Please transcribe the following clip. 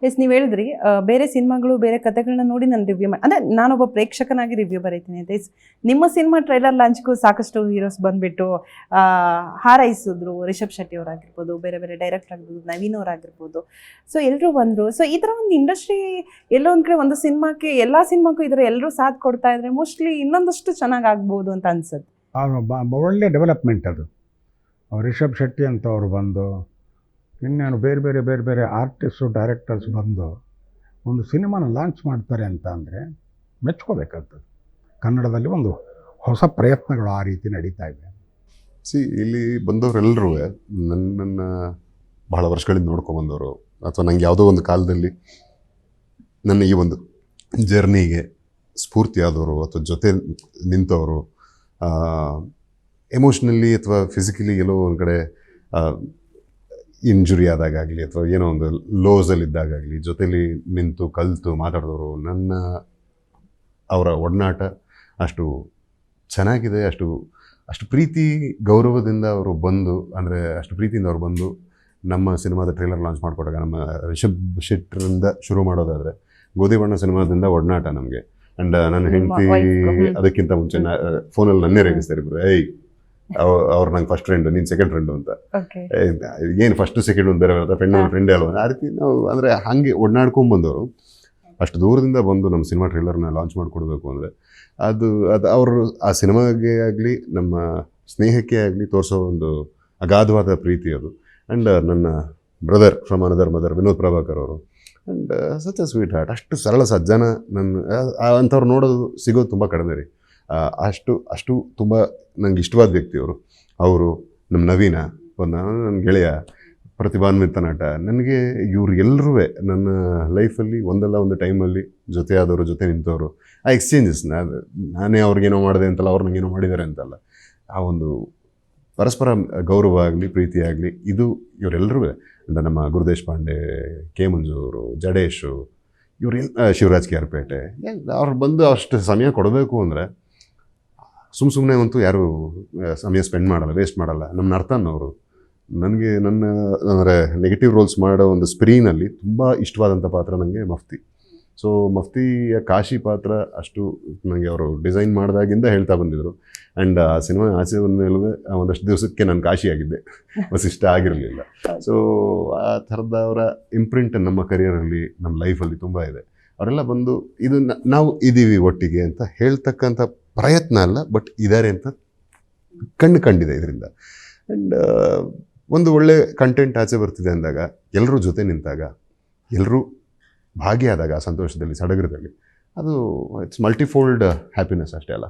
S ನೀವು ಹೇಳಿದ್ರಿ ಬೇರೆ ಸಿನಿಮಾಗಳು ಬೇರೆ ಕಥೆಗಳನ್ನ ನೋಡಿ ನಾನು ರಿವ್ಯೂ ಮಾಡಿ ಅಂದರೆ ನಾನೊಬ್ಬ ಪ್ರೇಕ್ಷಕನಾಗಿ ರಿವ್ಯೂ ಬರೀತೀನಿ ಅಂತ. ನಿಮ್ಮ ಸಿನಿಮಾ ಟ್ರೈಲರ್ ಲಾಂಚ್ಗೂ ಸಾಕಷ್ಟು ಹೀರೋಸ್ ಬಂದುಬಿಟ್ಟು ಹಾರೈಸಿದ್ರು. ರಿಷಬ್ ಶೆಟ್ಟಿ ಅವರಾಗಿರ್ಬೋದು, ಬೇರೆ ಬೇರೆ ಡೈರೆಕ್ಟರ್ ಆಗಿರ್ಬೋದು, ನವೀನ್ ಅವರಾಗಿರ್ಬೋದು. ಸೊ ಎಲ್ಲರೂ ಬಂದರು. ಸೊ ಈ ಥರ ಒಂದು ಇಂಡಸ್ಟ್ರಿ ಎಲ್ಲೋ ಒಂದು ಕಡೆ ಒಂದು ಸಿನಿಮಾಕ್ಕೆ ಎಲ್ಲ ಸಿನಿಮಾಕ್ಕೂ ಈ ಥರ ಎಲ್ಲರೂ ಸಾಥ್ ಕೊಡ್ತಾ ಇದ್ರೆ ಮೋಸ್ಟ್ಲಿ ಇನ್ನೊಂದಷ್ಟು ಚೆನ್ನಾಗಿ ಆಗ್ಬೋದು ಅಂತ ಅನ್ಸುತ್ತೆ. ಒಳ್ಳೆ ಡೆವಲಪ್ಮೆಂಟ್ ಅದು. ರಿಷಬ್ ಶೆಟ್ಟಿ ಅಂತ ಅವರು ಬಂದು ಇನ್ನೇನು ಬೇರೆ ಬೇರೆ ಬೇರೆ ಬೇರೆ ಆರ್ಟಿಸ್ಟು ಡೈರೆಕ್ಟರ್ಸ್ ಬಂದು ಒಂದು ಸಿನಿಮಾನ ಲಾಂಚ್ ಮಾಡ್ತಾರೆ ಅಂತ ಅಂದರೆ ಮೆಚ್ಕೋಬೇಕಾಗ್ತದೆ. ಕನ್ನಡದಲ್ಲಿ ಒಂದು ಹೊಸ ಪ್ರಯತ್ನಗಳು ಆ ರೀತಿ ನಡೀತಾ ಇದೆ. ಇಲ್ಲಿ ಬಂದವರೆಲ್ಲರೂ ನನ್ನನ್ನು ಬಹಳ ವರ್ಷಗಳಿಂದ ನೋಡ್ಕೊಂಬಂದವರು, ಅಥವಾ ನನಗೆ ಯಾವುದೋ ಒಂದು ಕಾಲದಲ್ಲಿ ನನ್ನ ಈ ಒಂದು ಜರ್ನಿಗೆ ಸ್ಫೂರ್ತಿಯಾದವರು ಅಥವಾ ಜೊತೆ ನಿಂತವರು, ಎಮೋಷ್ನಲಿ ಅಥವಾ ಫಿಸಿಕಲಿ ಎಲ್ಲೋ ಒಂದು ಕಡೆ ಇಂಜುರಿ ಆದಾಗಲಿ ಅಥವಾ ಏನೋ ಒಂದು ಲೋಸಲ್ಲಿದ್ದಾಗಲಿ ಜೊತೇಲಿ ನಿಂತು ಕಲಿತು ಮಾತಾಡಿದವರು, ಅವರ ಒಡನಾಟ ಅಷ್ಟು ಚೆನ್ನಾಗಿದೆ. ಅಷ್ಟು ಪ್ರೀತಿ ಗೌರವದಿಂದ ಅವರು ಬಂದು, ಅಂದರೆ ಅಷ್ಟು ಪ್ರೀತಿಯಿಂದ ಅವರು ಬಂದು ನಮ್ಮ ಸಿನಿಮಾದ ಟ್ರೈಲರ್ ಲಾಂಚ್ ಮಾಡಿಕೊಟ್ಟಾಗ, ನಮ್ಮ ರಿಷಬ್ ಶೆಟ್ಟರಿಂದ ಶುರು ಮಾಡೋದಾದರೆ ಗೋಧಿ ಬಣ್ಣ ಸಿನಿಮಾದಿಂದ ಒಡನಾಟ ನಮಗೆ. ಆ್ಯಂಡ್ ನನ್ನ ಹೆಂಡತಿ ಅದಕ್ಕಿಂತ ಮುಂಚೆ ಫೋನಲ್ಲಿ ನನ್ನೇ ರೇಗಿಸ್ತಾರೆ ಇಬ್ಬರು, ಅವ್ರು ನಂಗೆ ಫಸ್ಟ್ ಫ್ರೆಂಡು, ನೀನು ಸೆಕೆಂಡ್ ಫ್ರೆಂಡು ಅಂತ. ಏನು ಫಸ್ಟು ಸೆಕೆಂಡ್ ಒಂದು ಬೇರೆ ಬರುತ್ತೆ, ಫ್ರೆಂಡೇ ಅಲ್ವ, ಆ ರೀತಿ ನಾವು ಅಂದರೆ ಹಾಗೆ ಒಡನಾಡ್ಕೊಂಬಂದವರು. ಅಷ್ಟು ದೂರದಿಂದ ಬಂದು ನಮ್ಮ ಸಿನಿಮಾ ಟ್ರೈಲರ್ನ ಲಾಂಚ್ ಮಾಡಿಕೊಡ್ಬೇಕು ಅಂದರೆ ಅದು ಅವರು ಆ ಸಿನಿಮಾಗೆ ಆಗಲಿ ನಮ್ಮ ಸ್ನೇಹಕ್ಕೆ ಆಗಲಿ ತೋರಿಸೋ ಒಂದು ಅಗಾಧವಾದ ಪ್ರೀತಿ ಅದು. ಆ್ಯಂಡ್ ನನ್ನ brother from another mother Vinod Prabhakar ಅವರು, and such a sweetheart, ಅಷ್ಟು ಸರಳ ಸಜ್ಜನ. ಅಂಥವ್ರು ನೋಡೋದು ಸಿಗೋದು ತುಂಬ ಕಡಿಮೆ ರೀ. ಅಷ್ಟು ತುಂಬ ನಂಗೆ ಇಷ್ಟವಾದ ವ್ಯಕ್ತಿಯವರು ಅವರು. ನಮ್ಮ ನವೀನ ನನ್ನ ಗೆಳೆಯ, ಪ್ರತಿಭಾನ್ವಿತ ನಟ. ನನಗೆ ಇವ್ರು ಎಲ್ಲರೂ ನನ್ನ ಲೈಫಲ್ಲಿ ಒಂದಲ್ಲ ಒಂದು ಟೈಮಲ್ಲಿ ಜೊತೆ ಆದವರು, ಜೊತೆ ನಿಂತವರು. ಆ ಎಕ್ಸ್ಚೇಂಜಸ್ ನಾನೇ ಅವ್ರಿಗೇನೋ ಮಾಡಿದೆ ಅಂತಲ್ಲ, ಅವ್ರು ನನಗೇನೋ ಮಾಡಿದ್ದಾರೆ ಅಂತಲ್ಲ, ಆ ಒಂದು ಪರಸ್ಪರ ಗೌರವ ಆಗಲಿ ಪ್ರೀತಿ ಆಗಲಿ, ಇದು ಇವರೆಲ್ಲರೂ. ನಮ್ಮ ಗುರುದೇಶ್ ಪಾಂಡೆ, ಕೆ ಮಂಜು ಅವರು, ಜಡೇಶು, ಶಿವರಾಜ್ ಕೇರ್ಪೇಟೆ, ಅವ್ರು ಬಂದು ಅಷ್ಟು ಸಮಯ ಕೊಡಬೇಕು ಅಂದರೆ ಸುಮ್ಮನೆ ಅಂತೂ ಯಾರು ಸಮಯ ಸ್ಪೆಂಡ್ ಮಾಡಲ್ಲ, ವೇಸ್ಟ್ ಮಾಡಲ್ಲ. ನಮ್ಮ ನರ್ತನವರು ನನಗೆ ಅಂದರೆ ನೆಗೆಟಿವ್ ರೋಲ್ಸ್ ಮಾಡೋ ಒಂದು ಸ್ಕ್ರೀನಲ್ಲಿ ತುಂಬ ಇಷ್ಟವಾದಂಥ ಪಾತ್ರ ನನಗೆ ಮಫ್ತಿ. ಸೊ ಮಫ್ತಿಯ ಕಾಶಿ ಪಾತ್ರ ಅಷ್ಟು ನನಗೆ ಅವರು ಡಿಸೈನ್ ಮಾಡಿದಾಗಿಂದ ಹೇಳ್ತಾ ಬಂದಿದ್ದರು. ಆ್ಯಂಡ್ ಆ ಸಿನಿಮಾ ಆಚೆ ಬಂದ ಮೇಲೂ ಒಂದಷ್ಟು ದಿವಸಕ್ಕೆ ನಾನು ಕಾಶಿಯಾಗಿದ್ದೆ, ಇಷ್ಟ ಆಗಿರಲಿಲ್ಲ. ಸೊ ಆ ಥರದವರ ಇಂಪ್ರಿಂಟ್ ನಮ್ಮ ಕರಿಯರಲ್ಲಿ, ನಮ್ಮ ಲೈಫಲ್ಲಿ ತುಂಬ ಇದೆ. ಅವರೆಲ್ಲ ಬಂದು ಇದು ನಾವು ಇದ್ದೀವಿ ಒಟ್ಟಿಗೆ ಅಂತ ಹೇಳ್ತಕ್ಕಂಥ ಪ್ರಯತ್ನ ಅಲ್ಲ, ಬಟ್ ಇದ್ದಾರೆ ಅಂತ ಕಂಡಿದೆ ಇದರಿಂದ. ಆ್ಯಂಡ್ ಒಂದು ಒಳ್ಳೆ ಕಂಟೆಂಟ್ ಆಚೆ ಬರ್ತಿದೆ ಅಂದಾಗ, ಎಲ್ಲರೂ ಜೊತೆ ನಿಂತಾಗ, ಎಲ್ಲರೂ ಭಾಗಿಯಾದಾಗ ಆ ಸಂತೋಷದಲ್ಲಿ, ಸಡಗರದಲ್ಲಿ, ಅದು ಇಟ್ಸ್ ಮಲ್ಟಿಫೋಲ್ಡ್ ಹ್ಯಾಪಿನೆಸ್ ಅಷ್ಟೇ ಅಲ್ಲ.